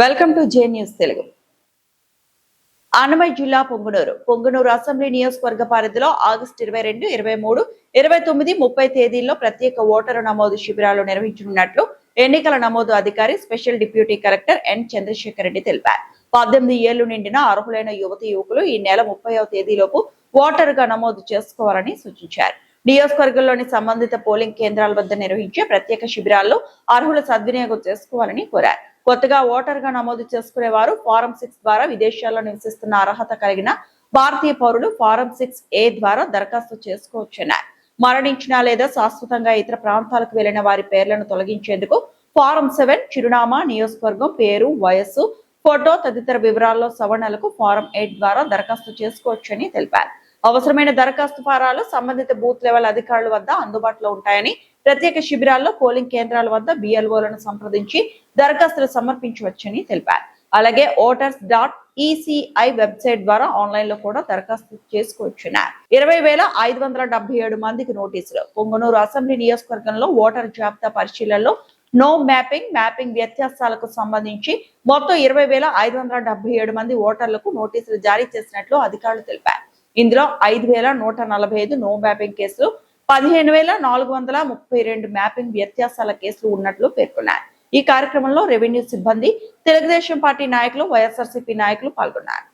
Welcome to J news Telugu. Annamayya జిల్లా Punganur assembly నియోజకవర్గ పరిధిలో ఆగస్టు 22, 23, 29, 30 తేదీల్లో ప్రత్యేక ఓటరు నమోదు శిబిరాలు నిర్వహించనున్నట్లు ఎన్నికల నమోదు అధికారి special deputy collector N Chandrashekar Reddy తెలిపారు. 18 ఏళ్లు నిండిన అర్హులైన యువతీ యువకులు ఈ నెల 30వ తేదీలోపు ఓటరుగా నమోదు చేసుకోవాలని సూచించారు. నియోజకవర్గంలోని సంబంధిత పోలింగ్ కేంద్రాల వద్ద నిర్వహించే ప్రత్యేక శిబిరాల్లో అర్హులు సద్వినియోగం చేసుకోవాలని కోరారు. కొత్తగా ఓటర్గా నమోదు చేసుకునే వారు ఫారం 6 ద్వారా విదేశాల్లో నివసిస్తున్న అర్హత కలిగిన భారతీయ పౌరులు ఫారం 6A ద్వారా దరఖాస్తు చేసుకోవచ్చన్నారు. మరణించిన లేదా శాశ్వతంగా ఇతర ప్రాంతాలకు వెళ్లిన వారి పేర్లను తొలగించేందుకు ఫారం 7 చిరునామా, నియోజకవర్గం, పేరు, వయస్సు, ఫోటో తదితర వివరాల్లో సవరణలకు ఫారం 8 ద్వారా దరఖాస్తు చేసుకోవచ్చని తెలిపారు. అవసరమైన దరఖాస్తు ఫారాలు సంబంధిత బూత్ లెవెల్ అధికారుల వద్ద అందుబాటులో ఉంటాయని, ప్రత్యేక శిబిరాల్లో పోలింగ్ కేంద్రాల వద్ద BLOలను సంప్రదించి దరఖాస్తులు సమర్పించవచ్చని తెలిపారు. అలాగే ఓటర్స్.ECI వెబ్సైట్ ద్వారా ఆన్లైన్ లో కూడా దరఖాస్తు చేసుకోవచ్చున్నారు. 20,577 మందికి నోటీసులు. పొంగనూరు అసెంబ్లీ నియోజకవర్గంలో ఓటర్ జాబితా పరిశీలనలో నో మ్యాపింగ్ వ్యత్యాసాలకు సంబంధించి మొత్తం 20,577 మంది ఓటర్లకు నోటీసులు జారీ చేసినట్లు అధికారులు తెలిపారు. ఇందులో 5,145 నో మ్యాపింగ్ కేసులు, 15,432 మ్యాపింగ్ వ్యత్యాసాల కేసులు ఉన్నట్లు పేర్కొన్నారు. ఈ కార్యక్రమంలో రెవెన్యూ సిబ్బంది, తెలుగుదేశం పార్టీ నాయకులు, వైఎస్ఆర్సీపీ నాయకులు పాల్గొన్నారు.